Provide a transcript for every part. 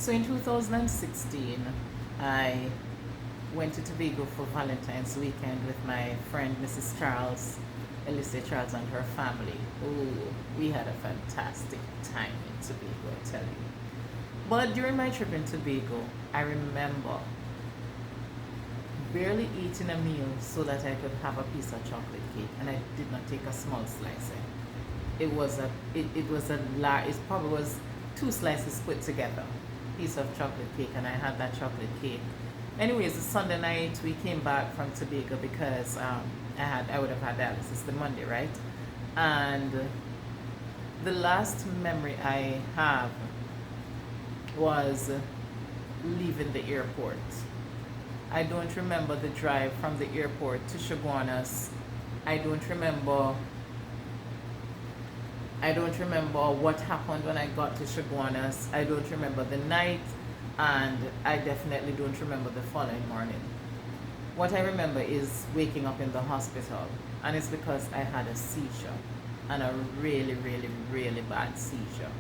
So in 2016, I went to Tobago for Valentine's weekend with my friend Mrs. Charles, Alicia Charles, and her family. Oh, we had a fantastic time in Tobago, I tell you. But during my trip in Tobago, I remember barely eating a meal so that I could have a piece of chocolate cake, and I did not take a small slice. It was a large. It probably was two slices put together, piece of chocolate cake, and I had that chocolate cake. Anyways, the Sunday night we came back from Tobago because I would have had dialysis the Monday, right? And the last memory I have was leaving the airport. I don't remember the drive from the airport to Chaguanas. I don't remember I don't remember what happened when I got to Chaguanas. I don't remember the night, and I definitely don't remember the following morning. What I remember is waking up in the hospital, and it's because I had a seizure, and a really, really, really bad seizure.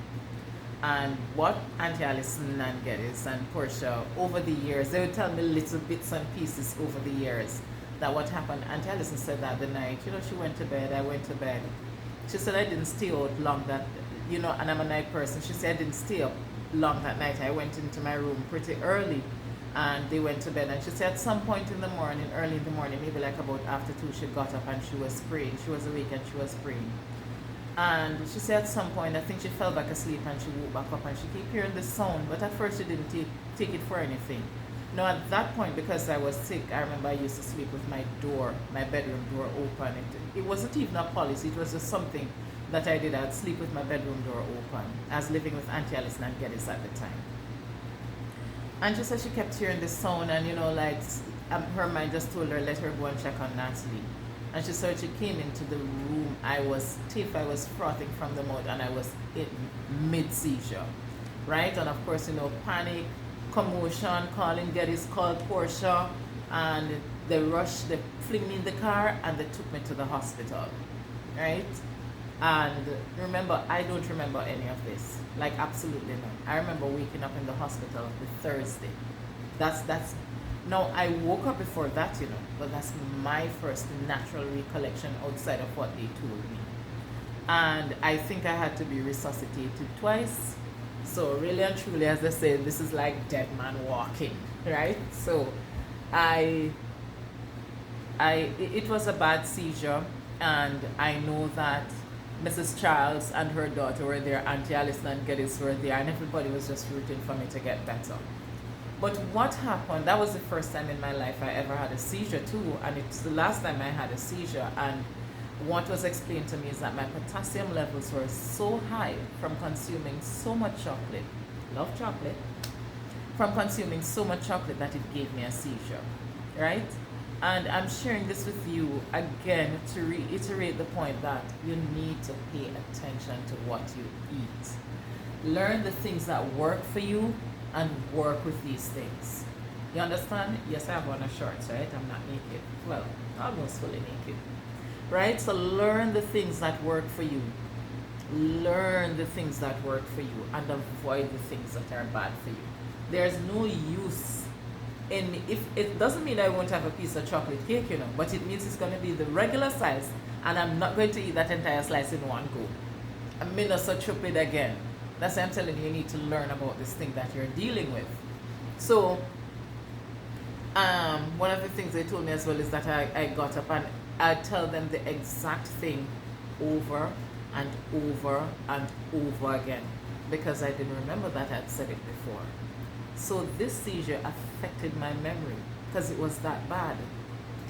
And what Auntie Alison and Geddes and Portia, over the years, they would tell me little bits and pieces over the years that what happened. Auntie Alison said that the night, she went to bed, I went to bed. She said I didn't stay out long that, and I'm a night person. She said I didn't stay up long that night. I went into my room pretty early, and they went to bed. And she said at some point in the morning, early in the morning, maybe like about after 2, she got up and she was praying. She was awake and she was praying. And she said at some point, I think she fell back asleep and she woke back up and she kept hearing the sound, but at first she didn't take it for anything. Now at that point, because I was sick, I remember I used to sleep with my bedroom door open. It wasn't even a policy, it was just something that I did. I'd sleep with my bedroom door open. I was living with Auntie Alison and Geddes at the time. And she said she kept hearing the sound, and her mind just told her, let her go and check on Natalie. And she said she came into the room, I was stiff, I was frothing from the mouth, and I was in mid-seizure, right? And of course, panic, commotion, calling Geddes, called Portia, and they rushed, they flinged me in the car, and they took me to the hospital, right? And remember, I don't remember any of this, like absolutely none. I remember waking up in the hospital the Thursday. That's Now, I woke up before that, but that's my first natural recollection outside of what they told me. And I think I had to be resuscitated twice. So really and truly, as they say, this is like dead man walking, right? So it was a bad seizure, and I know that Mrs. Charles and her daughter were there, Auntie Alison and Geddes were there, and everybody was just rooting for me to get better. But what happened, that was the first time in my life I ever had a seizure too, and it's the last time I had a seizure. And what was explained to me is that my potassium levels were so high from consuming so much chocolate, love chocolate, from consuming so much chocolate that it gave me a seizure, right? And I'm sharing this with you again to reiterate the point that you need to pay attention to what you eat. Learn the things that work for you and work with these things. You understand? Yes, I have on a shorts, right? I'm not naked. Well, almost fully naked. Right? So learn the things that work for you. Learn the things that work for you and avoid the things that are bad for you. There's no use in, if it doesn't mean I won't have a piece of chocolate cake, but it means it's going to be the regular size, and I'm not going to eat that entire slice in one go. I'm not so stupid again. That's why I'm telling you, you need to learn about this thing that you're dealing with. So, one of the things they told me as well is that I got up and I tell them the exact thing over and over and over again, because I didn't remember that I'd said it before. So this seizure affected my memory because it was that bad.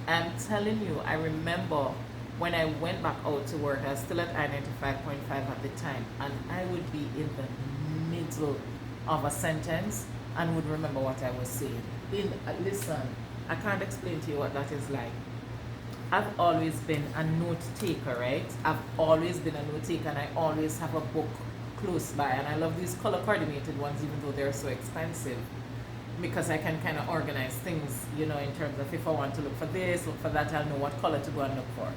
I'm telling you, I remember when I went back out to work, I was still at I-95.5 at the time, and I would be in the middle of a sentence and would remember what I was saying. Listen, I can't explain to you what that is like. I've always been a note taker, right? I've always been a note taker, and I always have a book close by, and I love these color coordinated ones even though they're so expensive, because I can kind of organize things, in terms of if I want to look for this, look for that, I'll know what color to go and look for.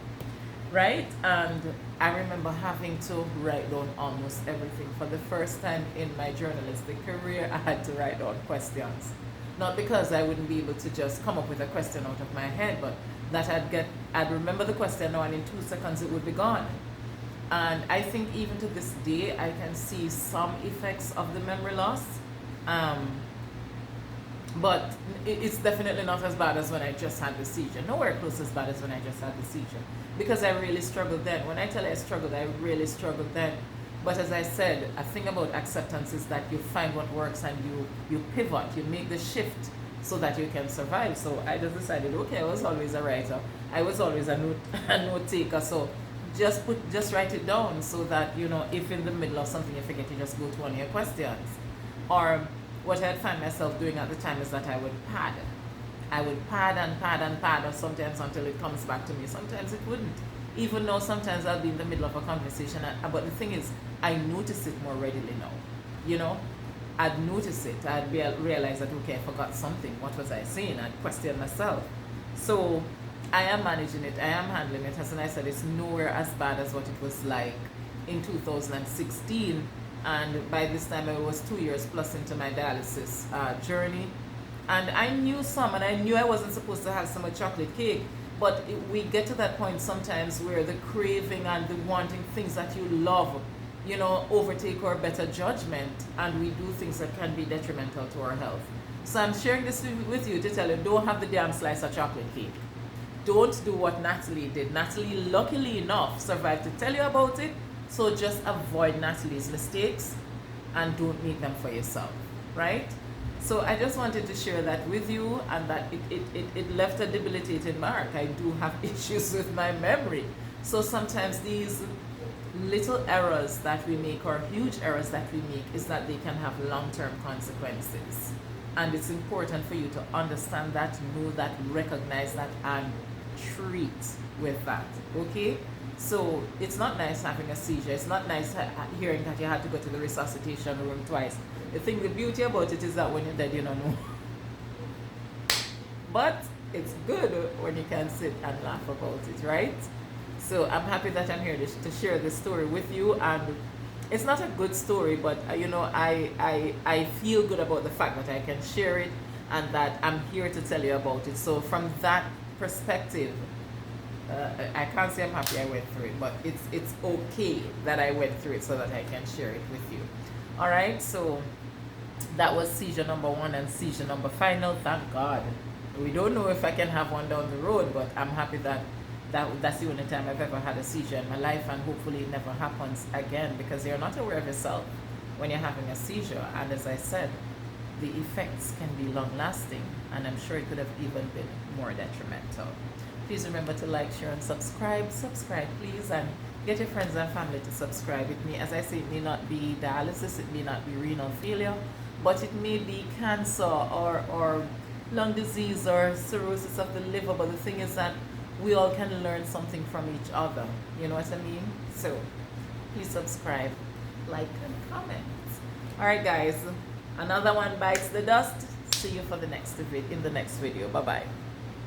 right? And I remember having to write down almost everything. For the first time in my journalistic career, I had to write down questions. Not because I wouldn't be able to just come up with a question out of my head, but that I'd remember the question now and in 2 seconds it would be gone. And I think even to this day, I can see some effects of the memory loss. Um, but it's definitely not as bad as when I just had the seizure. Nowhere close as bad as when I just had the seizure. Because I really struggled then. When I tell you I struggled, I really struggled then. But as I said, a thing about acceptance is that you find what works and you pivot, you make the shift so that you can survive. So I just decided, okay, I was always a writer. I was always a note taker. So just write it down so that, you know, if in the middle of something you forget, you just go to one of your questions. Or what I'd find myself doing at the time is that I would pad. I would pad and pad and pad, or sometimes until it comes back to me. Sometimes it wouldn't. Even though sometimes I'll be in the middle of a conversation, but the thing is, I notice it more readily now. You know, I'd notice it. I'd realize that, okay, I forgot something. What was I saying? I'd question myself. So I am managing it. I am handling it. As I said, it's nowhere as bad as what it was like in 2016. And by this time, I was 2 years plus into my dialysis journey. And I knew some, and I knew I wasn't supposed to have so much chocolate cake. But we get to that point sometimes where the craving and the wanting things that you love, you know, overtake our better judgment, and we do things that can be detrimental to our health. So I'm sharing this with you to tell you, don't have the damn slice of chocolate cake. Don't do what Natalie did. Natalie, luckily enough, survived to tell you about it. So just avoid Natalie's mistakes and don't make them for yourself, right? So I just wanted to share that with you, and that it left a debilitating mark. I do have issues with my memory. So sometimes these little errors that we make, or huge errors that we make, is that they can have long-term consequences. And it's important for you to understand that, know that, recognize that, and treat with that, okay? So it's not nice having a seizure. It's not nice hearing that you had to go to the resuscitation room twice. The beauty about it is that when you're dead, you don't know. But it's good when you can sit and laugh about it, right? So I'm happy that I'm here to share this story with you. And it's not a good story, but you know, I feel good about the fact that I can share it and that I'm here to tell you about it. So from that perspective, I can't say I'm happy I went through it, but it's okay that I went through it so that I can share it with you. All right, so that was seizure number 1 and seizure number final. Thank God. We don't know if I can have one down the road, but I'm happy that's the only time I've ever had a seizure in my life, and hopefully it never happens again, because you're not aware of yourself when you're having a seizure. And as I said, the effects can be long lasting, and I'm sure it could have even been more detrimental. Please remember to like, share, and subscribe. Subscribe, please, and get your friends and family to subscribe. It may, as I say, it may not be dialysis, it may not be renal failure, but it may be cancer or lung disease or cirrhosis of the liver. But the thing is that we all can learn something from each other. You know what I mean? So please subscribe, like, and comment. All right, guys. Another one bites the dust. See you for the next in the next video. Bye bye.